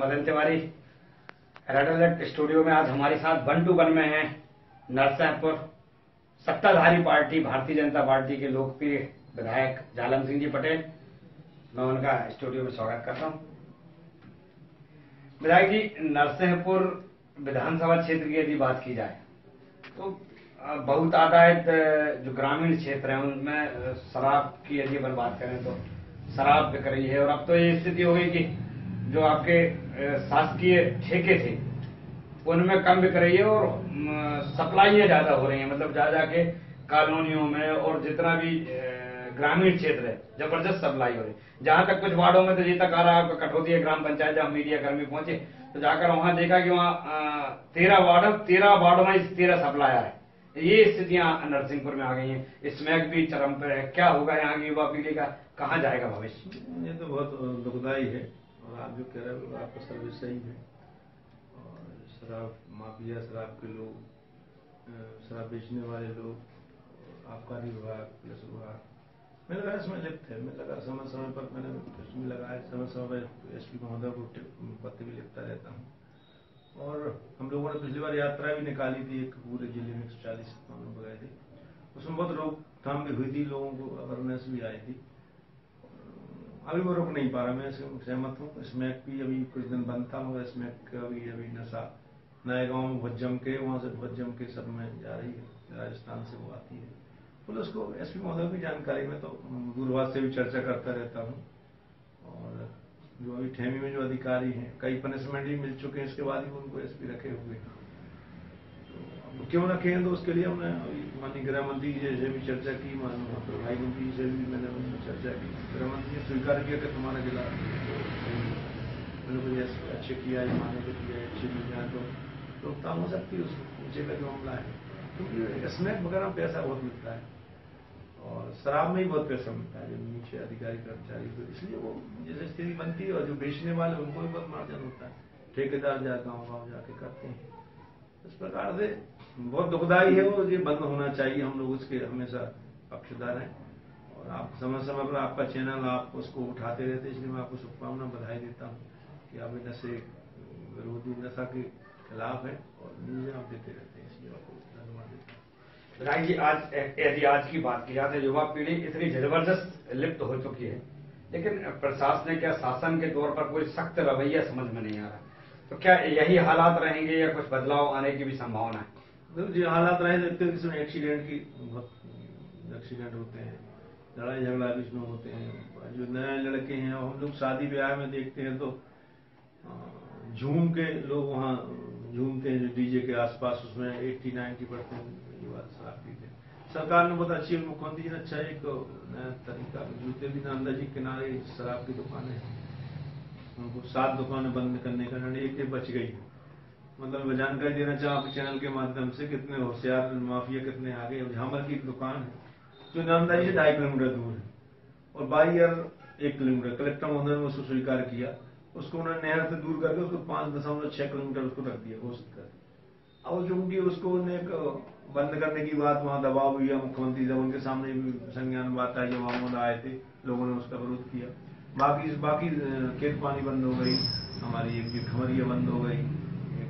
Madan Tiwari. Red alert studio में आज हमारे साथ 1 to 1 में हैं नरसिंहपुर सत्ताधारी पार्टी भारतीय जनता पार्टी के लोकप्रिय विधायक जालम सिंह जी पटेल। मैं उनका स्टूडियो में स्वागत करता हूं। विधायक जी, नरसिंहपुर विधानसभा क्षेत्र की यदि बात की जाए तो बहुतादाद जो ग्रामीण क्षेत्र है उनमें शराब की यदि अपन बात करें तो शराब बिक रही है। और अब तो ये स्थिति हो गई कि जो आपके शासकीय ठेके थे उनमें कम बिक रही है और सप्लाइयां ज्यादा हो रही हैं। मतलब जा जाके कॉलोनियों में और जितना भी ग्रामीण क्षेत्र है जबरदस्त सप्लाई हो रही है। जहां तक कुछ वार्डों में तो ये तक आ रहा है, आपका कटौती ग्राम पंचायत जहां मीडिया कर्मी पहुंचे तो जाकर वहां देखा कि वहां 13 वार्डों में 13 सप्लायर है। ये स्थितियां नरसिंहपुर में आ गई हैं। स्मैक भी चरम पर है। क्या होगा यहाँ की युवा पीढ़ी का, कहाँ जाएगा भविष्य? ये तो बहुत दुखदायी है और आप जो कह रहे हो आपका सर्विस सही है। और शराब माफिया, शराब के लोग, शराब बेचने वाले लोग, आबकारी विभाग, पुलिस विभाग मैंने लगा इसमें लिप्त है। मैं लगा समय समय पर मैंने इसमें लगाया, समय समय पर एसपी महोदय को पत्र भी लिखता रहता हूँ। और हम लोगों ने पिछली बार यात्रा भी निकाली थी, एक पूरे जिले में 140 लोग गए थे। उसमें बहुत रोकथाम भी हुई थी, लोगों को अवेयरनेस भी आई थी। अभी वो रुक नहीं पा रहा, मैं इससे सहमत हूँ। स्मैक भी अभी कुछ दिन बंद था मगर स्मैक का अभी नशा नए गांव में बहुत जम के, वहां से बहुत जम के सब में जा रही है। राजस्थान से वो आती है। पुलिस को एसपी महोदय की जानकारी में तो गुरुवार से भी चर्चा करता रहता हूँ। और जो अभी ठेमी में जो अधिकारी हैं, कई पनिशमेंट भी मिल चुके हैं, इसके बाद भी उनको एसपी रखे हुए हैं। तो क्यों रखे हैं तो उसके लिए हमने माननीय गृह मंत्री जी से भी चर्चा की, माननीय प्रभारी मंत्री से भी मैंने उनसे चर्चा की। गृह मंत्री ने स्वीकार किया कि तुम्हारा जिला मैंने अच्छे किया है, माने को किया है, अच्छी की जाए तो रोकथाम हो सकती है। उस नीचे का जो मामला है क्योंकि स्मैक वगैरह पैसा बहुत मिलता है और शराब में ही बहुत पैसा मिलता है जो नीचे अधिकारी कर्मचारी को, इसलिए वो जैसे स्थिति बनती है। और जो बेचने वाले उनको भी बहुत मार्जिन होता है, ठेकेदार गाँव गाँव जाके करते हैं। इस प्रकार से बहुत दुखदायी है वो, ये बंद होना चाहिए। हम लोग उसके हमेशा पक्षधर हैं और आप समय समय पर आपका चैनल आप उसको उठाते रहते हैं, इसलिए मैं आपको शुभकामना बधाई देता हूँ कि आप नशे विरोधी, नशा के खिलाफ है और न्यूज़ आप देते रहते हैं, इसलिए आपको धन्यवाद देता हूँ। राय जी, यदि आज की बात की जाए तो युवा पीढ़ी इतनी जबरदस्त लिप्त हो चुकी है, लेकिन प्रशासन या शासन के तौर पर कोई सख्त रवैया समझ में नहीं आ रहा। तो क्या यही हालात रहेंगे या कुछ बदलाव आने की भी संभावना है? जो हालात रहे देखते हैं, किसी एक्सीडेंट की बहुत एक्सीडेंट होते हैं, लड़ाई झगड़ा बीच में होते हैं। जो नए लड़के हैं हम लोग शादी ब्याह में देखते हैं तो झूम के लोग वहाँ झूमते हैं, जो डीजे के आसपास, उसमें 80-90% युवा शराब पीते हैं। सरकार ने बहुत अच्छी, मुख्यमंत्री जी ने अच्छा एक नया तरीका, जूते भी नंदा जी किनारे शराब की दुकानें हैं, उनको 7 दुकानें बंद करने का निर्णय, एक बच गई है। मतलब मैं जानकारी देना चाहूँ आपके चैनल के माध्यम से, कितने होशियार माफिया कितने आगे। झामर की एक दुकान है जो नांदा जी से 2.5 किलोमीटर दूर है और बाईयर 1 किलोमीटर। कलेक्टर महोदय ने उसको स्वीकार किया, उसको उन्होंने नहर से दूर करके उसको 5.6 किलोमीटर उसको रख दिया घोषित कर। और चूंकि उसको बंद करने की बात वहां दबाव हुआ मुख्यमंत्री जब उनके सामने भी संज्ञान बात आई, जब मामूद आए थे, लोगों ने उसका विरोध किया। बाकी खेत पानी बंद हो गई, हमारी एक खमरिया बंद हो गई,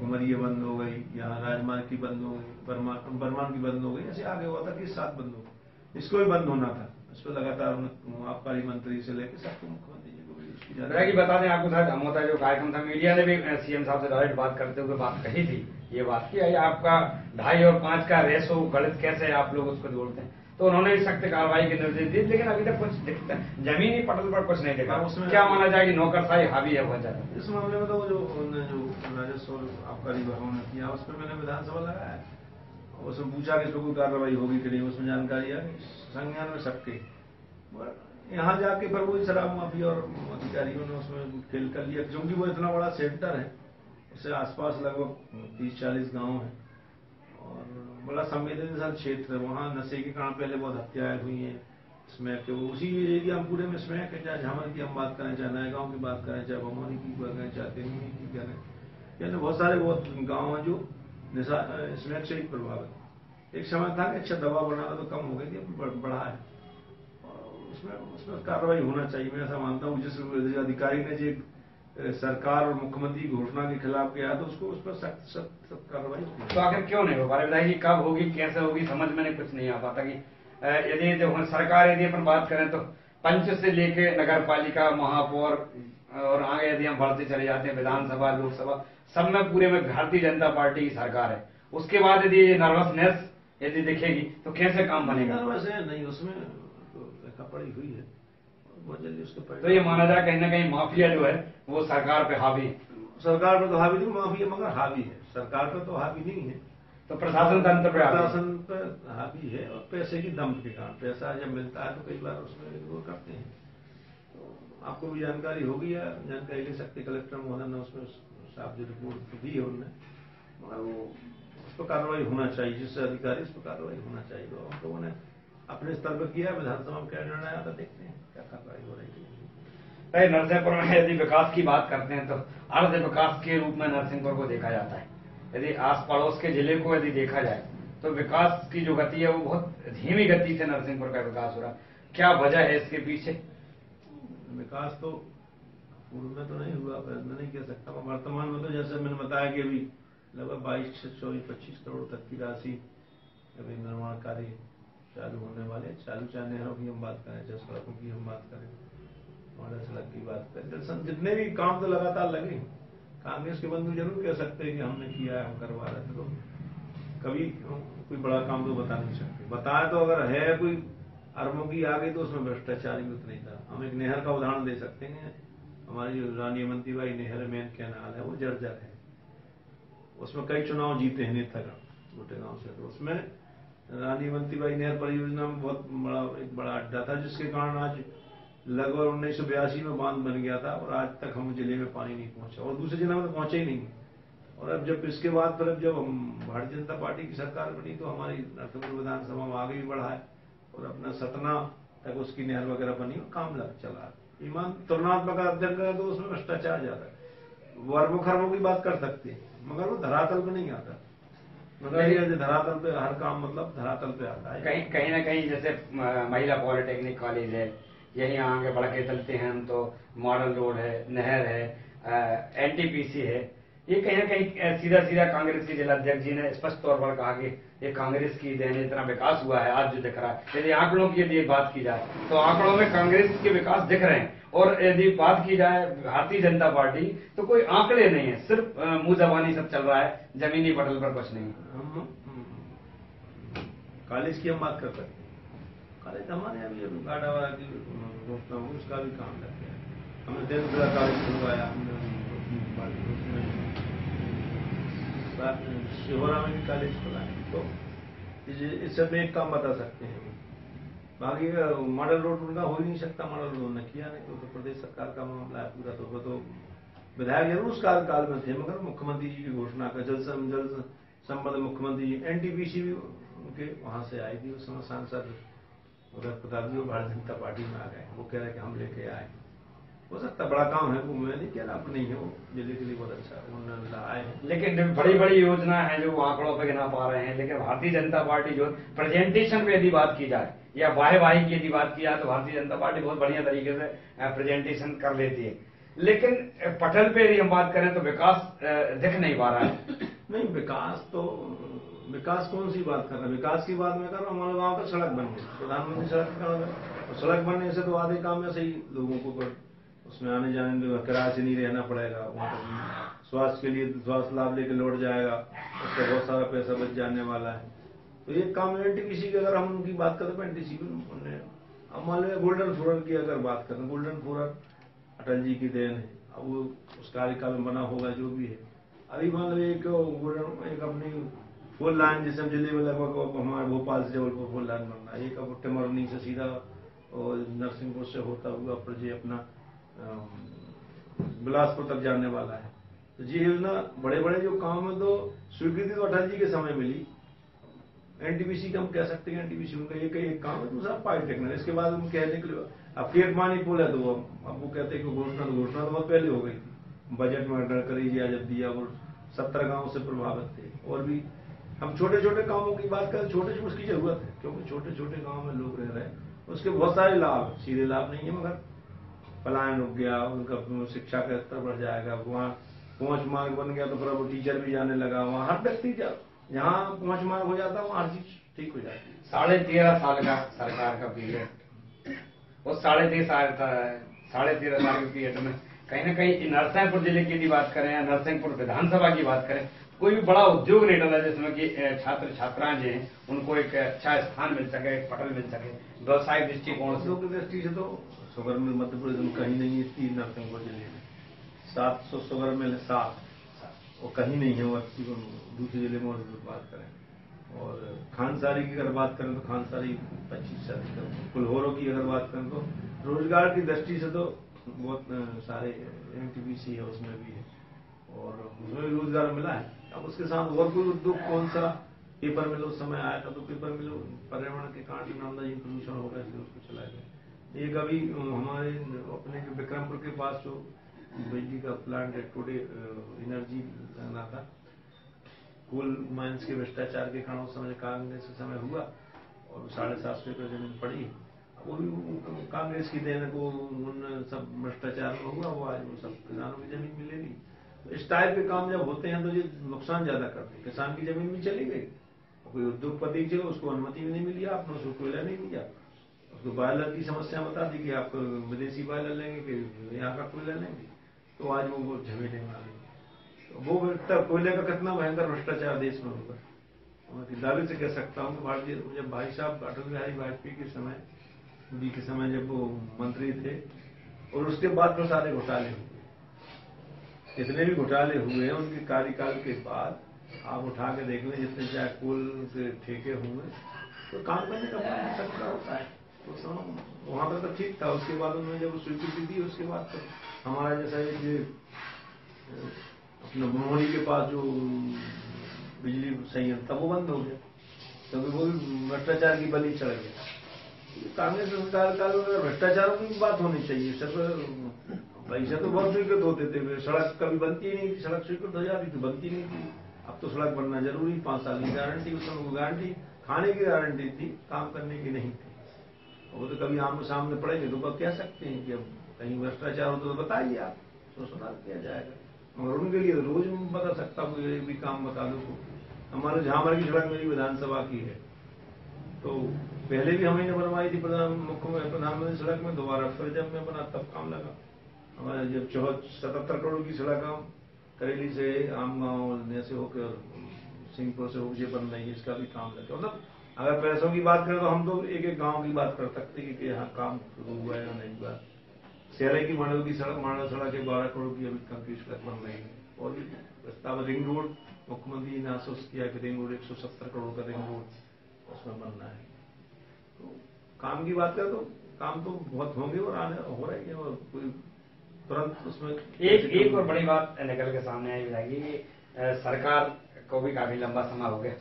उमरिया बंद हो गई, यहाँ राजमार्ग की बंद हो गई, बर्मान की बंद हो गई। ऐसे आगे हुआ था कि 7 बंद हो गई। इसको भी बंद होना था। इस पर लगातार आबकारी मंत्री से लेकर सबको, मुख्यमंत्री जी को भी इसकी जानकारी। बता दें आपको, शायद अमोता जो कार्यक्रम था, मीडिया ने भी सीएम साहब से डायरेक्ट बात करते हुए बात कही थी, ये बात की आपका 2.5 और 5 का रेशो गलत कैसे आप लोग उसको जोड़ते हैं, तो उन्होंने भी सख्त कार्रवाई के निर्देश दिए। लेकिन अभी तक कुछ दिखता जमीनी पटल पर कुछ नहीं देखा। उसमें क्या माना जाए कि नौकरशाही हावी है बहुत ज्यादा इस मामले में? तो जो राजस्व आबकारी विभाग ने किया उस पर मैंने विधानसभा लगाया, उसमें पूछा कि इसमें कोई कार्रवाई होगी कि नहीं, उसमें जानकारी आ गई संज्ञान में सबके। यहाँ जाके पर वो शराब माफिया और अधिकारियों ने उसमें खेल कर लिया, क्योंकि वो इतना बड़ा सेंटर है, उससे आसपास लगभग 30-40 गांव है और बड़ा संवेदनशील क्षेत्र है। वहाँ नशे के कारण पहले बहुत हत्याएं हुई हैं। स्मैक के उसी एरिया में पूरे में स्मैक है, चाहे झामर की हम बात करें, चाहे नए गाँव की बात करें, चाहे भमौरी की करें, चाहे तेमनी की करें, यानी बहुत सारे गाँव हैं जो नशा स्मैक से ही प्रभावित। एक समय था कि अच्छा दबाव बढ़ा तो कम हो गई थी, अब बढ़ा है और उसमें कार्रवाई होना चाहिए। मैं ऐसा मानता हूँ जिस अधिकारी ने जो सरकार और मुख्यमंत्री की घोषणा के खिलाफ गया तो उसको उस पर सख्त सख्त कार्रवाई की। तो आखिर क्यों नहीं हो पा रहा विधायक जी? कब होगी, कैसे होगी, समझ में कुछ नहीं आ पाता कि यदि जो सरकार, यदि अपन बात करें तो पंच से लेके नगर पालिका, महापौर और आगे यदि हम बढ़ते चले जाते हैं विधानसभा, लोकसभा, सब में पूरे में भारतीय जनता पार्टी की सरकार है। उसके बाद यदि नर्वसनेस यदि दिखेगी तो कैसे काम बनेगा? नर्वस है नहीं, उसमें तो लिखा पड़ी हुई है, बहुत जल्दी उसके तो ये माना जाए कहीं ना कहीं माफिया जो है वो सरकार पे हावी है। सरकार पर तो हावी नहीं, माफिया मगर हावी है, सरकार पर तो हावी नहीं है। तो प्रशासन तंत्र पे, प्रशासन पर हावी है और पैसे की दम के कारण, पैसा जब मिलता है तो कई बार उसमें इग्नोर करते हैं। तो आपको भी जानकारी होगी या जानकारी ले सकते, कलेक्टर महोदय ने उसमें साफ जो रिपोर्ट दी है उन्होंने, मगर वो उस पर कार्रवाई होना चाहिए, जिससे अधिकारी उस पर कार्रवाई होना चाहिए। तो हम लोगों ने अपने स्तर पर किया, विधानसभा में क्या निर्णय आता देखते हैं क्या कार्रवाई हो रही है। नरसिंहपुर में यदि विकास की बात करते हैं तो अर्ध विकास के रूप में नरसिंहपुर को देखा जाता है। यदि आस पड़ोस के जिले को यदि देखा जाए तो विकास की जो गति है वो बहुत धीमी गति से नरसिंहपुर का विकास हो रहा है। क्या वजह है इसके पीछे? विकास तो पूर्व में तो नहीं हुआ, मैं नहीं कह सकता, वर्तमान में तो जैसे मैंने बताया कि अभी लगभग 22 से 24-25 करोड़ तक की राशि अभी निर्माण कार्य चालू होने वाले। चालू चाहे नहरों की हम बात करें, चाहे सड़कों की हम बात करें, मॉडल सड़क की बात करें, जितने भी काम तो लगातार लगे। कांग्रेस के बंधु जरूर कह सकते हैं कि हमने किया है, हम करवा रहे थे, तो कभी कोई बड़ा काम तो बता नहीं सकते। बताए तो अगर है कोई अरबों की आ गई तो उसमें भ्रष्टाचार भी उतना ही था। हम एक नहर का उदाहरण दे सकते हैं, हमारी जो रानी अवंतीबाई नहर मेन कैनाल है वो जर्जर है, उसमें कई चुनाव जीते हैं नेतागण छोटे गांव से, तो उसमें रानी अवंतीबाई नहर परियोजना में बहुत एक बड़ा अड्डा था, जिसके कारण आज लगभग 1982 में बांध बन गया था और आज तक हम जिले में पानी नहीं पहुंचा और दूसरे जिले में तो पहुंचा ही नहीं। और अब जब इसके बाद फिर जब भारतीय जनता पार्टी की सरकार बनी तो हमारी नरसिंहपुर विधानसभा में आगे भी बढ़ा है और अपना सतना तक उसकी नहर वगैरह बनी और काम लग चला। ईमान तुलनात्मक अध्ययन करें तो उसमें भ्रष्टाचार ज्यादा है। वो अरबों खरबों की बात कर सकते हैं मगर वो धरातल पे नहीं आता। मतलब धरातल पे हर काम मतलब धरातल पे आता है। कहीं ना कहीं जैसे महिला पॉलिटेक्निक कॉलेज है, यहीं आगे बढ़ के चलते हैं हम तो मॉडल रोड है, नहर है, एनटीपीसी है, ये कहीं ना कहीं सीधा सीधा कांग्रेस के जिला अध्यक्ष जी ने स्पष्ट तौर पर कहा कि ये कांग्रेस की देन, इतना विकास हुआ है आज जो दिख रहा है। यदि आंकड़ों की यदि बात की जाए तो आंकड़ों में कांग्रेस के विकास दिख रहे हैं, और यदि बात की जाए भारतीय जनता पार्टी तो कोई आंकड़े नहीं है, सिर्फ मुंह जबानी सब चल रहा है, जमीनी पटल पर कुछ नहीं। कॉलेज की हम बात कर सकते हैं, कॉलेज हमारे अभी गाड़ा वाला की घोषणा हुई, उसका भी काम लग गया। हमने देवपुरा कॉलेज खुलवाया, हमने शिवरा में भी कॉलेज खुला है। तो इससे में एक काम बता सकते हैं। बाकी मॉडल रोड उनका हो ही नहीं सकता, मॉडल रोड ने किया नहीं, तो प्रदेश सरकार का मामला है पूरा। तो विधायक जरूर उस कार्यकाल में थे, मगर मुख्यमंत्री जी की घोषणा का जल संबंध मुख्यमंत्री एनटीपीसी भी उनके वहां से आई थी, उस समय सांसद भगत प्रताप जी भारतीय जनता पार्टी में आ गए। वो कह रहे कि हम लेके आए, हो सकता बड़ा काम है, वो मैं नहीं कह रहा अब नहीं है, वो जिले के लिए बहुत अच्छा उन्होंने आए हैं। लेकिन बड़ी बड़ी योजना है जो आंकड़ों पे गिना पा रहे हैं। लेकिन भारतीय जनता पार्टी जो प्रेजेंटेशन पे यदि बात की जाए या वाहवाही की यदि बात की जाए तो भारतीय जनता पार्टी बहुत बढ़िया तरीके से प्रेजेंटेशन कर लेती है, लेकिन पटल पे यदि हम बात करें तो विकास दिख नहीं पा रहा है। नहीं, विकास कौन सी बात कर रहे हैं? विकास की बात मैं कर रहा हूँ, हमारे गाँव का सड़क बन गई, प्रधानमंत्री सड़क बनने से तो आधे काम में सही लोगों को उसमें आने जाने में किराए से नहीं रहना पड़ेगा, वहाँ पर स्वास्थ्य के लिए स्वास्थ्य लाभ लेके लौट जाएगा, उसका बहुत सारा पैसा बच जाने वाला है। तो ये काम एनटीपीसी की अगर हम उनकी बात करें तो एनटीपीसी अब मान लो गोल्डन फोरम की अगर बात करें, गोल्डन फोरम अटल जी की देन है। अब वो उस कार्यकाल में बना होगा जो भी है। अभी मान लो एक अपनी फोर लाइन जिसमें जिले में लगभग हमारे भोपाल से जबलपुर फोर लाइन बनना है, एक अब टिमरनी से सीधा और नरसिंहपुर से होता हुआ प्रजे अपना बिलासपुर तक जाने वाला है। तो ये योजना बड़े बड़े जो काम है तो स्वीकृति तो अटल जी के समय मिली। एनटीपीसी का हम कह सकते हैं एनटीपीसी उनका एक काम है, दूसरा पॉलिटेक्निक। इसके बाद हम कहने के लिए अब केटमानी पुल है, तो अब वो कहते हैं कि घोषणा तो बहुत पहले हो गई थी, बजट में ऑर्डर कर दिया जब दिया, वो 70 गांव से प्रभावित थे। और भी हम छोटे छोटे कामों की बात करें, छोटे उसकी जरूरत है क्योंकि छोटे छोटे गाँव में लोग रह रहे हैं, उसके बहुत सारे लाभ, सीधे लाभ नहीं है मगर पलायन रुक गया, उनका शिक्षा का स्तर बढ़ जाएगा, वहाँ पहुंच मार्ग बन गया तो फिर वो टीचर भी जाने लगा, वहाँ हर व्यक्ति जहाँ पहुंच मार्ग हो जाता है वहाँ हर चीज ठीक हो जाती है। 13.5 साल का सरकार का पीरियड, उस 13.5 साल के पीरियड में कहीं ना कहीं नरसिंहपुर जिले की यदि बात करें या नरसिंहपुर विधानसभा की बात करें, कोई भी बड़ा उद्योग नहीं डला जिसमें कि छात्र छात्राएं जो हैं उनको एक अच्छा स्थान मिल सके, एक पटल मिल सके। व्यवसायिक दृष्टिकोण से, की दृष्टि से तो शुगर मिल मध्य प्रदेश में कहीं नहीं है। नरसिंहपुर जिले में 700 शुगर मिल है, 7 और कहीं नहीं है। वो दूसरे जिले में बात करें और खानसारी की अगर बात करें तो खानसारी 25 से अधिक। कुल्होरों की अगर बात करें तो रोजगार की दृष्टि से तो बहुत सारे एनटीपीसी है, उसमें भी है और उसमें भी रोजगार मिला है। अब उसके साथ और कोई उद्योग कौन सा, पेपर मिल उस समय आया था तो पेपर मिल पर्यावरण के कारण नामदारी प्रदूषण हो गया इसलिए उसको चला गया। एक अभी हमारे अपने जो विक्रमपुर के पास जो बिजली का प्लांट है, टुडे एनर्जी लगना था, कोल माइंस के भ्रष्टाचार के कारण उस समय कांग्रेस के समय हुआ और 750 एकड़ जमीन पड़ी, वो भी कांग्रेस की देन को उन सब भ्रष्टाचार में हुआ, वो आज वो सब किसानों की जमीन मिलेगी। तो इस टाइप के काम जब होते हैं तो ये नुकसान ज्यादा करते हैं। किसान की जमीन भी चली गई, कोई उद्योगपति चलो उसको अनुमति भी नहीं मिली, आपने उसको कोयला नहीं दिया, उसको बॉयलर की समस्या बता दी कि आप विदेशी बॉयलर लेंगे कि यहाँ का कोयला लेंगे, तो आज वो झमेले में आ गए। तो वो कोयले का कितना भयंकर भ्रष्टाचार देश में होगा, मैं दावे से कह सकता हूँ कि भारतीय जब भाई साहब अटल बिहारी वाजपेयी के समय मोदी के समय जब वो मंत्री थे और उसके बाद तो सारे घोटाले हुए, जितने भी घोटाले हुए हैं उनके कार्यकाल के बाद आप उठा के देख लें, जितने चाहे कोल के ठेके हुए तो काम करने का मन सकता होता है। तो वहां पर तो ठीक था, उसके बाद उन्होंने जब स्वीकृति दी उसके बाद तो हमारा जैसा ये अपना मोहनी के पास जो बिजली संयंत्र था वो बंद हो गया क्योंकि वो भ्रष्टाचार की बलि चढ़ गया। कांग्रेस सरकार का भ्रष्टाचारों की बात होनी चाहिए, सब पैसे तो बहुत स्वीकृत होते थे, सड़क कभी बनती ही नहीं थी, सड़क स्वीकृत हो जाती तो बनती नहीं थी। अब तो सड़क बनना जरूरी, 5 साल की गारंटी, उस समय गारंटी खाने की गारंटी थी, काम करने की नहीं थी। वो तो कभी आमने सामने पड़ेंगे तो कह सकते हैं कि अब कहीं भ्रष्टाचार हो तो बताइए आप, तो सुधार किया जाएगा। मगर उनके लिए रोज बता सकता हूँ, ये भी काम बता दो। हमारे झामर की सड़क मेरी विधानसभा की है, तो पहले भी हमने बनवाई थी प्रधानमंत्री सड़क में, दोबारा फिर जब मैं बना तब काम लगा। हमारे जब 77 करोड़ की सड़क करेली से आम गांव जैसे होकर सिंहपुर से होकर बन रही है, इसका भी काम लगा। मतलब अगर पैसों की बात करें तो हम तो एक एक गांव की बात कर सकते हैं कि यहाँ काम शुरू हुआ है या नहीं हुआ। शहर की मांडव की सड़क, मांडव सड़क के 12 करोड़ की अभी तक की सड़क बन रही है। और भी प्रस्ताव रिंग रोड, मुख्यमंत्री ने आश्वस्त किया कि रिंग रोड 170 करोड़ का रिंग रोड उसमें बनना है। तो काम की बात करें तो काम तो बहुत होंगे और आने हो रही है, और कोई तुरंत उसमें एक और बड़ी बात निकल के सामने आई जाएगी कि सरकार को भी काफी लंबा समय हो गया।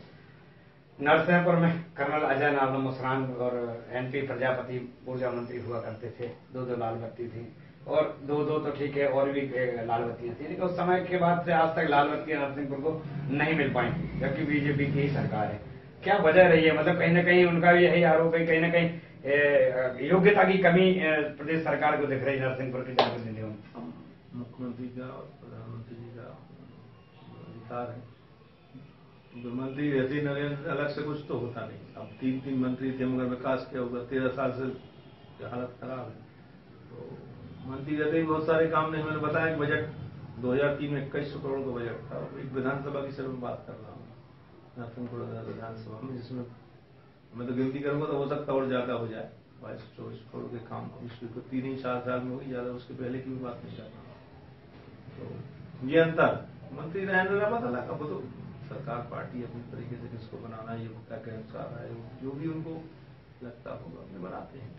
नरसिंहपुर में कर्नल अजय नारायण मुसरान और एनपी प्रजापति ऊर्जा मंत्री हुआ करते थे, 2 लाल बत्ती थी, और 2 तो ठीक है और भी लाल बत्तियां थी, लेकिन उस समय के बाद से आज तक लाल बत्तियां नरसिंहपुर को नहीं मिल पाई, जबकि बीजेपी की ही सरकार है। क्या वजह रही है? मतलब कहीं ना कहीं उनका भी यही आरोप है, कहीं ना कहीं योग्यता की कमी प्रदेश सरकार को दिख रही है नरसिंहपुर के जनप्रतिनिधियों में। मुख्यमंत्री का और प्रधानमंत्री जी का अधिकार है, मंत्री रहते नरेंद्र अलग से कुछ तो होता नहीं। अब 3 मंत्री थे मगर विकास क्या होगा, 13 साल से हालत खराब है। तो मंत्री रहते ही बहुत सारे काम नहीं। मैंने बताया कि बजट 2003 में 2100 करोड़ का बजट था। एक विधानसभा की सिर्फ बात कर रहा हूँ, नरसिंहपुर विधानसभा में, जिसमें मैं तो गिनती करूंगा तो हो सकता और ज्यादा हो जाए, 22-24 करोड़ के काम इसको 3-4 साल में होगी, ज्यादा उसके पहले की भी बात नहीं कर रहा। तो ये अंतर मंत्री रहने का पता लगा, वो तो सरकार पार्टी अपनी तरीके से किसको बनाना है, ये मुद्दा के अनुसार है, जो भी उनको लगता होगा अपने बनाते हैं।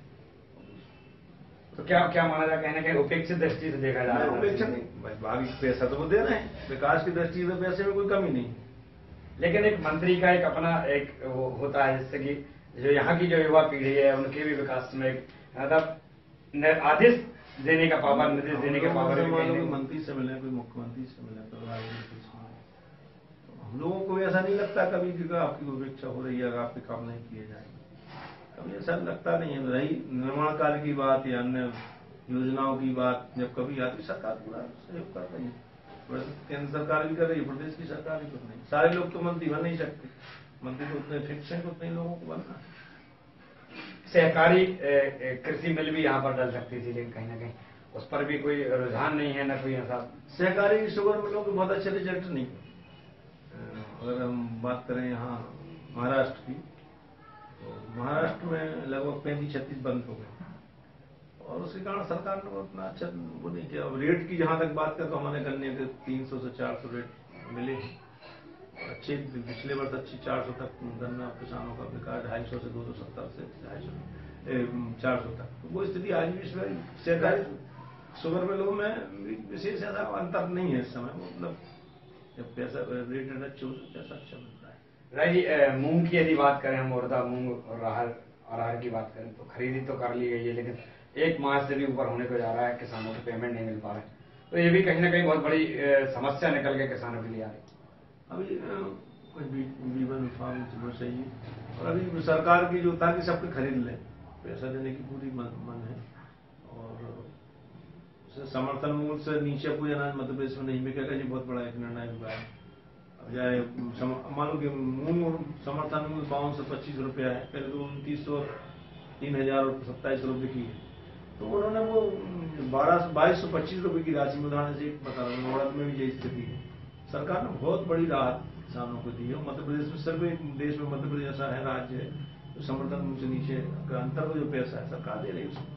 तो क्या माना जाए, कहीं ना कहीं उपेक्षित दृष्टि से देखा जाए? उपेक्षा नहीं, भागी पैसा तो वो दे रहे हैं, विकास की दृष्टि से पैसे में कोई कमी नहीं। लेकिन एक मंत्री का एक अपना एक वो होता है, जिससे कि जो यहाँ की जो युवा पीढ़ी है उनके भी विकास में मतलब आदेश देने का पावर, निर्देश देने का पावर। मंत्री से मिले, कोई मुख्यमंत्री से मिले, प्रधानमंत्री से मिले, हम लोगों को ऐसा नहीं लगता कभी कि आपकी उपेक्षा हो रही है अगर आपके काम नहीं किए जाएंगे, कभी ऐसा लगता नहीं है। रही निर्माण कार्य की बात या अन्य योजनाओं की बात जब कभी आती, सरकार पूरा सहयोग कर रही है। वैसे केंद्र सरकार भी कर रही है, प्रदेश की सरकार भी कर रही है। सारे लोग तो मंत्री बन नहीं सकते, मंत्री तो उतने फिक्स हैं कि उतने लोगों को बनना है। सहकारी कृषि मिल भी यहाँ पर डल सकती थी, लेकिन कहीं ना कहीं उस पर भी कोई रुझान नहीं है, न कोई ऐसा। सहकारी शुगर मिलों के बहुत अच्छे रिजल्ट नहीं। अगर हम बात करें यहाँ महाराष्ट्र की, तो महाराष्ट्र में लगभग 35-36 बंद हो गए, और उसके कारण सरकार ने उतना अच्छा वो नहीं किया। रेट की जहां तक बात करें तो हमारे गन्ने के 300 से 400 रेट मिले हैं। अच्छे पिछले वर्ष अच्छी 400 तक गन्ना किसानों का बिका, 250 से 270 से 400 तक। तो वो स्थिति आज भी इसमें सहकारी शुगर मिलों में विशेष ऐसा अंतर नहीं है इस समय। मतलब जब पैसा रेट अच्छे हो तो पैसा अच्छा मिलता है। राय जी, मूंग की यदि बात करें, हम उड़दा मूंग और अरहर की बात करें, तो खरीदी तो कर ली गई है, लेकिन 1 माह से भी ऊपर होने को जा रहा है, किसानों को पेमेंट नहीं मिल पा रहा है। तो ये भी कहीं ना कहीं बहुत बड़ी समस्या निकल के किसानों के लिए आ रही है। अभी कुछ बीवन फार्म सही है, और अभी सरकार की जो ताकि सबके खरीद लें, पैसा देने की पूरी मन है। और समर्थन मूल्य से नीचे कोई अनाज मध्य प्रदेश में नहीं बिकेगा, ये बहुत बड़ा एक निर्णय हुआ है। अब चाहे मान लो कि मूंग समर्थन मूल्य 52 से 25 रुपया है, पहले तो 2900, 3000 और 2700 रुपये की है। तो उन्होंने वो 2225 रुपये की राशि में, उदाहरण से बता रहा हूँ, उड़द में भी यही स्थिति है। सरकार ने बहुत बड़ी राहत किसानों को दी है। मध्य प्रदेश में सिर्फ देश में मध्य प्रदेश ऐसा है राज्य है तो समर्थन मूल्य से नीचे का अंतर जो पैसा है सरकार दे रही है उसको।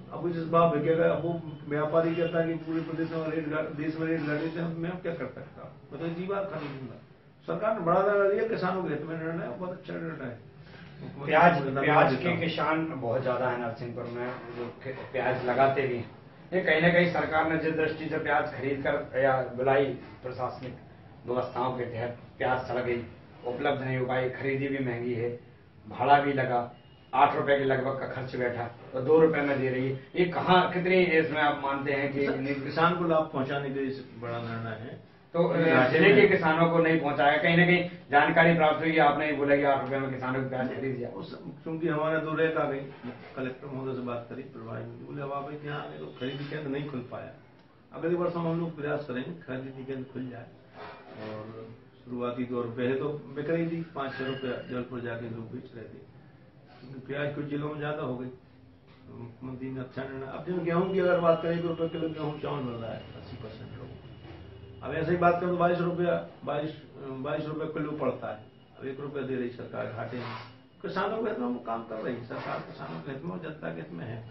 अब जिस भाव बिकेगा, अब वो व्यापारी कहता है कि पूरे प्रदेश में देश में रेट घटे थे, मैं क्या कर सकता हूँ, मैं तो जीवा खरीदूंगा। सरकार ने बड़ा निर्णय लिया, किसानों के हित में निर्णय, बहुत अच्छा निर्णय है। प्याज के किसान बहुत ज्यादा है नरसिंहपुर में, जो प्याज लगाते भी हैं। ये कहीं ना कहीं सरकार ने जिस दृष्टि से प्याज खरीद कर या बुलाई, प्रशासनिक व्यवस्थाओं के तहत प्याज सड़ गई, उपलब्ध नहीं हो पाई, खरीदी भी महंगी है, भाड़ा भी लगा, 8 रुपए के लगभग का खर्च बैठा तो 2 रुपए में दे रही है। ये कहाँ कितनी इसमें आप मानते हैं कि किसान को लाभ पहुंचाने के लिए बड़ा निर्णय है? तो जिले के किसानों को नहीं पहुंचाया, कहीं ना कहीं जानकारी प्राप्त हुई, आपने बोला कि 8 रुपए में किसानों को प्याज खरीद दिया। क्योंकि हमारे 2 रेक आ गई, कलेक्टर महोदय से बात करी, प्रभारी बोले अब आप यहाँ आने को खरीदी केंद्र नहीं खुल पाया। अगले वर्ष हम लोग प्रयास करेंगे खरीदी केंद्र खुल जाए। और शुरुआती तौर पहले तो बिक रही थी 5-6 रुपया, जबलपुर जाके लोग बेच रहे थे, क्योंकि प्याज कुछ जिलों में ज्यादा हो गई। मुख्यमंत्री ने अच्छा निर्णय। अब जब गेहूं की अगर बात करें, 1 रुपये किलो गेहूं चावल मिल रहा है 80% लोगों। अब ऐसे ही बात करें तो 22 रुपये किलो पड़ता है। अब 1 रुपया दे रही सरकार घाटे में। किसानों के हित में वो काम कर रही है सरकार, किसानों के हित में, जनता के हित में है।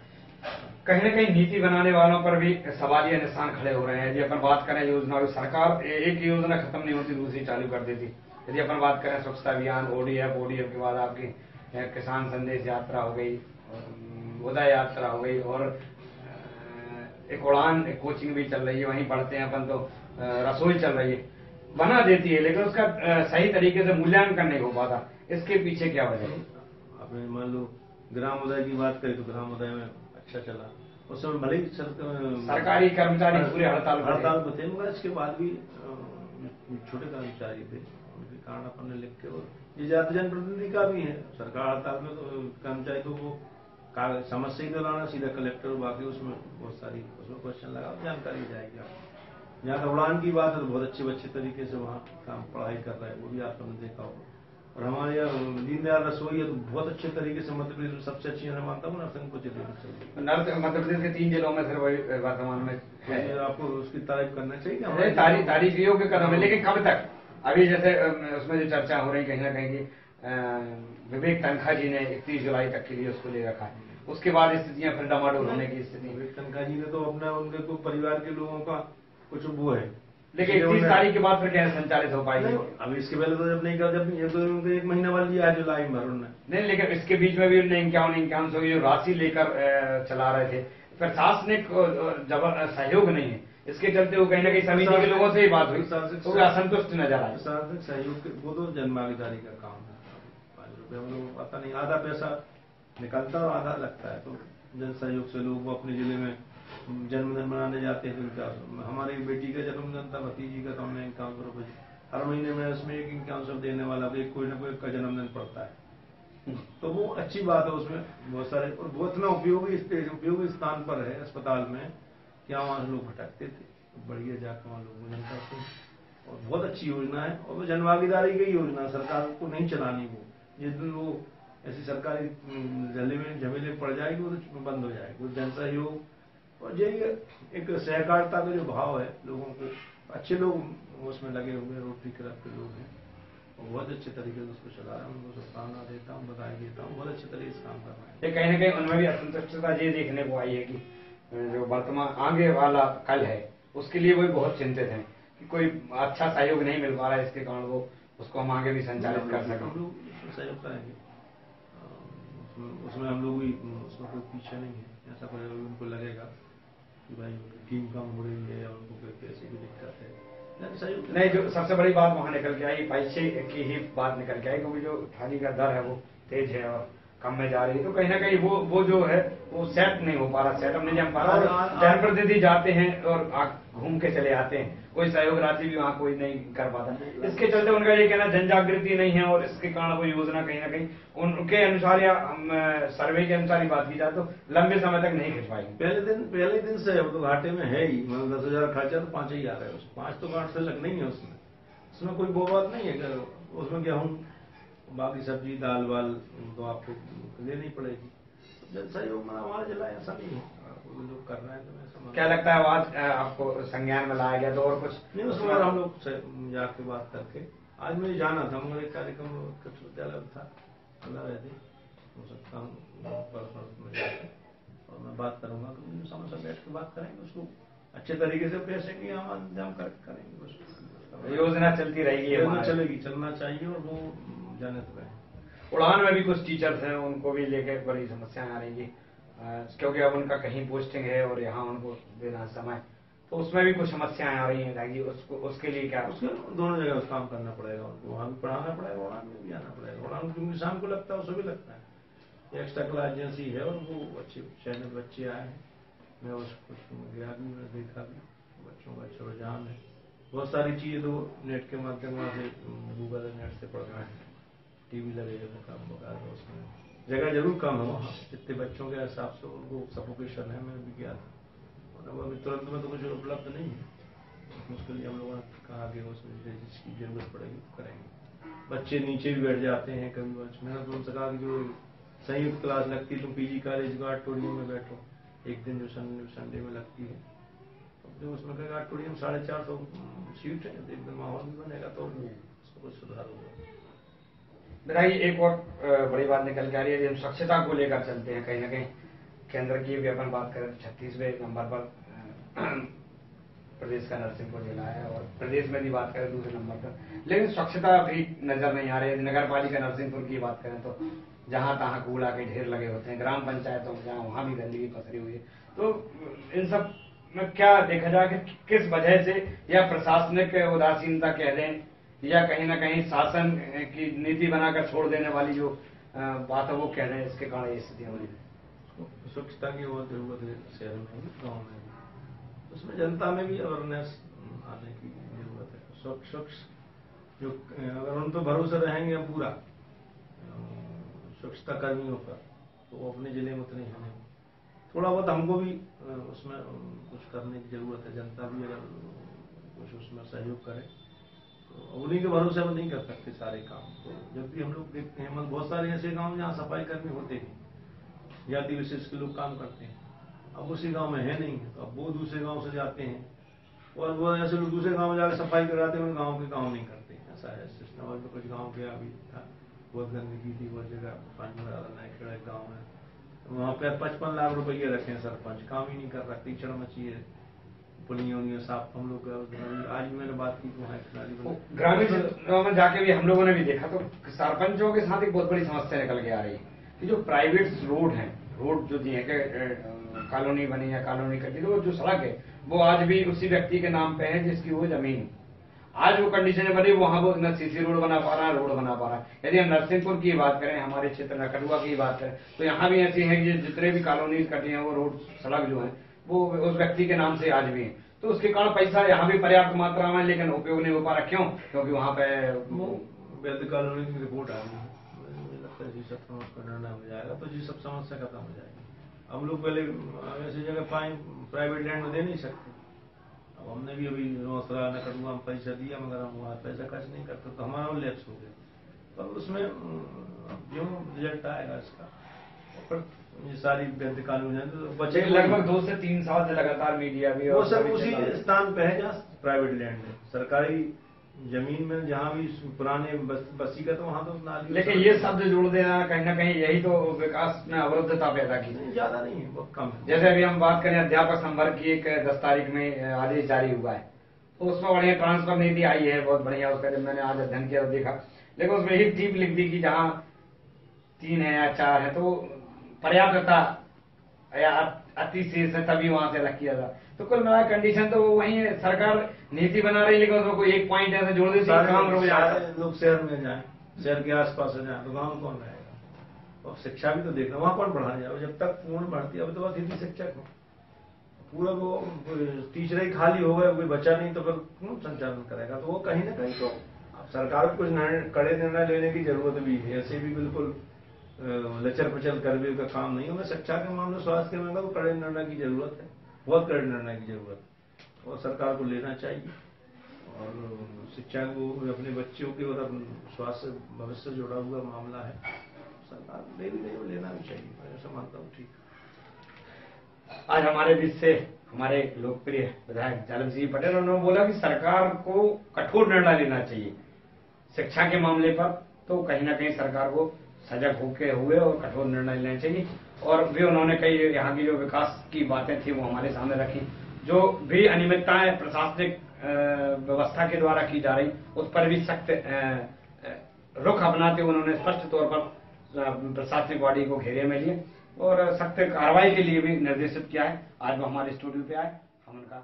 कहीं ना कहीं नीति बनाने वालों पर भी सवालिया निशान खड़े हो रहे हैं। यदि अपन बात करें योजना, सरकार एक योजना खत्म नहीं होती दूसरी चालू कर देती। यदि अपन बात करें स्वच्छता अभियान, ओडीएफ के बाद आपकी किसान संदेश यात्रा हो गई, उदय यात्रा हो गई, और एक उड़ान कोचिंग भी चल रही है, वहीं पढ़ते हैं अपन, तो रसोई चल रही है, बना देती है, लेकिन उसका सही तरीके से मूल्यांकन नहीं हो पाता। इसके पीछे क्या वजह है? आपने मान लो ग्राम उदय की बात करें तो ग्राम उदय में अच्छा चला, उस समय भले ही सरकारी कर्मचारी पूरे हड़ताल पे थे, मगर इसके बाद भी छोटे कर्मचारी थे, उनके कारण अपन ने लिख के, और ये जाति जनप्रतिनिधि का भी है। सरकार हड़ताल में तो कर्मचारी को वो समस्या ही तो लाना सीधा कलेक्टर, और बाकी उसमें बहुत सारी उसमें क्वेश्चन लगा, जानकारी जाएगी। यहाँ का उड़ान की बात है तो बहुत अच्छे तरीके से वहाँ काम पढ़ाई कर रहे हैं, वो भी आपने देखा होगा। और हमारे यहाँ दीनदयाल रसोई है तो बहुत अच्छे तरीके से मध्य प्रदेश में सबसे अच्छी मैं मानता हूँ नरसिंहपुर जिले में। मध्य प्रदेश के 3 जिलों में फिर वही वर्तमान में है। आपको उसकी तारीफ करना चाहिए, तारीफ योग्य कदम है, लेकिन कब तक? अभी जैसे उसमें जो चर्चा हो रही कहीं ना कहीं की विवेक तनखा जी ने 31 जुलाई तक के लिए उसको ले रखा है, उसके बाद स्थितियां फिर डामाडोल होने की स्थिति। विवेक तनखा जी ने तो अपने उनके तो परिवार के लोगों का कुछ वो है, लेकिन 31 तारीख के बाद फिर क्या संचालित हो पाएगी? अभी इसके पहले तो जब नहीं कर, जब ये तो 1 महीना वाली लिया है जुलाई में उन्होंने नहीं, लेकिन इसके बीच में भी उन्होंने 51 जो राशि लेकर चला रहे थे, प्रशासनिक सहयोग नहीं है, इसके चलते वो कहीं ना कहीं समिति के लोगों से ही बात हुई तो वो असंतुष्ट नजर आए। प्रशासनिक सहयोग वो तो जनभागीदारी का काम है, 5 रुपये हम लोग पता नहीं, आधा पैसा निकलता और आधा लगता है, तो जन सहयोग से लोग अपने जिले में जन्मदिन मनाने जाते हैं। तो हमारी बेटी का जन्मदिन था, भतीजी का, तो हमने 51 रुपये हर महीने में उसमें 51 देने वाला, कोई ना कोई का जन्मदिन पड़ता है। तो वो अच्छी बात है। उसमें बहुत सारे और बहुत इतना उपयोगी स्थान पर है अस्पताल में कि वहाँ लोग भटकते थे, बढ़िया जाकर वहाँ लोग भोजन करते हैं। और बहुत अच्छी योजना है, और वो जनभागीदारी की योजना, सरकार को नहीं चलानी। वो जिस दिन वो ऐसी सरकारी झमेले पड़ जाएगी वो तो बंद हो जाएगी। वो जन सहयोग और यही एक सहकारिता का जो भाव है लोगों को, अच्छे लोग उसमें लगे हुए, रोटरी क्लब के लोग हैं और बहुत अच्छे तरीके से उसको चला रहे हैं। उनको शुभकामना देता हूँ, बधाई देता हूँ, बहुत अच्छे तरीके से काम कर रहे हैं। ये कहीं ना कहीं उनमें भी असंतुष्टता ये देखने को आई है कि जो वर्तमान आगे वाला कल है उसके लिए वो बहुत चिंतित हैं कि कोई अच्छा सहयोग नहीं मिल पा रहा है, इसके कारण वो उसको हम आगे भी संचालित कर सकें। हम लोग उसमें सहयोग करेंगे, उसमें हम लोग भी, उसमें कोई पीछे नहीं है। ऐसा कोई उनको लगेगा कि भाई टीम कम हो रही है या उनको कोई पैसे की दिक्कत है, नहीं, जो सबसे बड़ी बात वहाँ निकल के आई, पैसे की ही बात निकल के आई, क्योंकि जो थाली का दर है वो तेज है और कम में जा रही है, तो कहीं ना कहीं वो जो है वो सेट नहीं हो पा रहा, सेटअप नहीं जम पा रहा। जनप्रतिनिधि जाते हैं और घूम के चले आते हैं, कोई सहयोग राशि भी वहाँ कोई नहीं कर पाता। इसके चलते उनका ये कहना जन जागृति नहीं है और इसके कारण वो योजना कहीं ना कहीं उनके अनुसार या सर्वे के अनुसार ही बात की जाए तो लंबे समय तक नहीं खिंच पाएगी। पहले दिन से तो घाटे में है ही, मतलब 10,000 खर्चा तो 5 ही आ रहा है, 5 तो गांठ से लग नहीं है उसमें कोई वो बात नहीं है। उसमें गेहूँ बाकी सब्जी दाल वाल तो आपको लेनी पड़ेगी। जन सहयोग में आवाज जलाए ऐसा नहीं है, लोग कर रहे हैं। तो मैं समझ, क्या लगता है आवाज आपको संज्ञान में लाया गया तो और कुछ नहीं? उसमें हम लोग जाके बात करके, आज मुझे जाना था, मगर एक कार्यक्रम विश्वविद्यालय में था, अल्लाह रहते हो सकता हूँ जाके और मैं बात करूंगा तो मुझे समझ से बैठ के बात करेंगे, उसको अच्छे तरीके से पैसे की हम इंतजाम करेंगे। योजना चलती रहेगी, योजना चलेगी, चलना चाहिए और वो जाने तो है। उड़ान में भी कुछ टीचर्स हैं, उनको भी लेकर बड़ी समस्याएं आ रही है, क्योंकि अब उनका कहीं पोस्टिंग है और यहाँ उनको देना समय, तो उसमें भी कुछ समस्याएं आ रही हैं। उसके लिए क्या, उसके दोनों जगह काम करना पड़ेगा उनको, वहाँ भी पढ़ाना पड़ेगा, उड़ान में भी आना पड़ेगा। उड़ान क्योंकि शाम को लगता है, उसको भी लगता है। एक्स्ट्रा क्लास एजेंसी है और वो अच्छे चैनल बच्चे आए हैं, मैं उसको गया भी, मैंने देखा भी, बच्चों का अच्छा रुझान है। बहुत सारी चीजें तो नेट के माध्यम से, गूगल नेट से पढ़ रहे हैं, टीवी लगे हुए काम वगैरह, उसमें जगह जरूर कम है वहाँ, जितने बच्चों के हिसाब से उनको सफोकेशन है। मैं भी गया था और अभी तुरंत में तो कुछ उपलब्ध नहीं है, उसके लिए हम लोगों ने कहा कि उसमें जिसकी जरूरत पड़ेगी तो करेंगे। बच्चे नीचे भी बैठ जाते हैं कभी बच्चे, मैंने तो उनसे कहा कि जो संयुक्त क्लास लगती है तुम पीजी कॉलेज का ऑडिटोरियम में बैठो, एक दिन जो संडे में लगती है, जो उसमें कहेगा ऑडिटोरियम 450 सीट है, एक दिन माहौल भी बनेगा तो उसको कुछ सुधार होगा। बताइए, एक और बड़ी बात निकल के आ रही है, हम स्वच्छता को लेकर चलते हैं, कहीं ना कहीं केंद्र की भी अपन बात करें तो 36वें नंबर पर प्रदेश का नरसिंहपुर जिला है और प्रदेश में भी बात करें दूसरे नंबर पर, लेकिन स्वच्छता भी नजर नहीं आ रही है। नगर पालिका नरसिंहपुर की बात करें तो जहां तहां कूड़ा के ढेर लगे होते हैं, ग्राम पंचायतों में जहां वहां भी गंदगी पसरी हुई है। तो इन सब में क्या देखा जाए कि किस वजह से, या प्रशासनिक उदासीनता कह दें या कहीं ना कहीं शासन की नीति बनाकर छोड़ देने वाली जो बात है वो कह रहे हैं, इसके कारण ये स्थिति हो रही है। स्वच्छता की बहुत जरूरत है शहर में भी, गाँव में भी, उसमें जनता में भी अवेयरनेस आने की जरूरत है। स्वच्छ जो अगर उन पर भरोसे रहेंगे हम पूरा स्वच्छता कर्मियों पर, तो वो अपने जिले में उतने ही नहीं। थोड़ा बहुत हमको भी उसमें कुछ करने की जरूरत है, जनता भी अगर कुछ उसमें सहयोग करे तो उन्हीं के भरोसे हम नहीं कर सकते सारे काम। तो जब भी हम लोग देखते हैं, मतलब बहुत सारे ऐसे गाँव जहाँ सफाई कर्मी होते हैं, जाति विशेष के लोग काम करते हैं, अब उसी गांव में है नहीं, तो अब वो दूसरे गांव से जाते हैं और वो ऐसे लोग दूसरे गांव में जाकर सफाई कराते हैं, गांव के गांव नहीं करते। ऐसा है सिस्टम। और कुछ गांव के अभी था, बहुत गंदगी थी, बहुत जगह पानी खेड़ा एक गाँव है, तो वहाँ पे 55 लाख रुपये रखे हैं सरपंच, काम ही नहीं कर रहा, कीचड़ मची है, पुलियों साफ। हम लोग आज मैंने बात की ग्रामीण क्षेत्रों में जाके भी हम लोगों ने भी देखा, तो सरपंचों के साथ एक बहुत बड़ी समस्या निकल के आ रही है कि जो प्राइवेट रोड है, रोड जो दिए कॉलोनी बनी या कॉलोनी कटी, तो जो सड़क है वो आज भी उसी व्यक्ति के नाम पे है जिसकी वो जमीन, आज वो कंडीशन बनी, वहां वो न सीसी रोड बना पा रहा है, रोड बना पा रहा है। यदि हम नरसिंहपुर की बात करें, हमारे क्षेत्र में कटुआ की बात करें, तो यहाँ भी ऐसी है कि जितने भी कॉलोनी कटी है वो रोड सड़क जो है वो उस व्यक्ति के नाम से आज भी है। तो उसके कारण पैसा यहाँ भी पर्याप्त मात्रा में, लेकिन उपयोग नहीं हो पा रहा। क्यों? क्योंकि वहाँ पे वैध कॉलोनी की रिपोर्ट आ रही है, है जी सब समझ का निर्णय हो जाएगा तो जी सब समस्या खत्म हो जाएगी। हम लोग पहले ऐसी जगह प्राइवेट लैंड में दे नहीं सकते। अब हमने भी अभी रोसरा नकड़ुआ में पैसा दिया मगर हम वहाँ पैसा खर्च नहीं करते तो हमारा वो लैप्स हो गया। पर उसमें जो रिजल्ट आएगा इसका और ये सारी बेहद कानून है तो बचे लगभग 2 से 3 साल से लगातार मीडिया भी वो सब उसी स्थान पे है जहाँ प्राइवेट लैंड है। सरकारी जमीन में जहाँ भी पुराने बसीगत वहाँ तो नाली। लेकिन ये शब्द जोड़ देना कहीं ना कहीं यही तो विकास में अवरुद्धता पैदा की। ज्यादा नहीं है, बहुत कम है। जैसे अभी हम बात करें अध्यापक संवर्ग की, एक 10 तारीख में आदेश जारी हुआ है तो उसमें बढ़िया ट्रांसफर नीति आई है, बहुत बढ़िया। उसका जब मैंने आज अध्ययन किया और देखा, लेकिन उसमें ही टीप लिख दी कि जहाँ 3 है या 4 है तो पर्याप्तता या अतिशेष है तभी वहां से अलग किया था। तो कुल मिला कंडीशन तो वही है, सरकार नीति बना रही लेकिन उसमें कोई एक पॉइंट ऐसे जोड़ देती है काम रुक जाता है। लोग शहर में जाए, शहर के आसपास जाए तो गाँव कौन रहेगा। और शिक्षा भी तो देखना वहां कौन पढ़ाने जाए। जब तक पूर्ण भर्ती अब तो बस हिंदी शिक्षक हो पूरा वो टीचर ही खाली हो गए, कोई बच्चा नहीं तो फिर कौन संचालन करेगा। तो वो कहीं ना कहीं तो सरकार को कुछ कड़े निर्णय लेने की जरूरत भी है। ऐसे भी बिल्कुल लचर पचल कर भी का काम नहीं होगा। शिक्षा के मामले स्वास्थ्य के मामले को कड़े निर्णय की जरूरत है, बहुत कड़े निर्णय की जरूरत है और सरकार को लेना चाहिए। और शिक्षा को अपने बच्चों के और स्वास्थ्य भविष्य से जुड़ा हुआ मामला है, सरकार ले भी नहीं लेना भी चाहिए, मैं ऐसा मानता हूँ। ठीक। आज हमारे बीच से हमारे लोकप्रिय विधायक जालम सिंह पटेल, उन्होंने बोला कि सरकार को कठोर निर्णय लेना चाहिए शिक्षा के मामले पर। तो कहीं ना कहीं सरकार को सजग होके हुए और कठोर निर्णय लेना चाहिए। और भी उन्होंने कई यहाँ की जो विकास की बातें थी वो हमारे सामने रखी। जो भी अनियमितताएं प्रशासनिक व्यवस्था के द्वारा की जा रही उस पर भी सख्त रुख अपनाते हुए उन्होंने स्पष्ट तौर पर प्रशासनिक बॉडी को घेरे में लिए और सख्त कार्रवाई के लिए भी निर्देशित किया है। आज वो हमारे स्टूडियो पे आए, हम उनका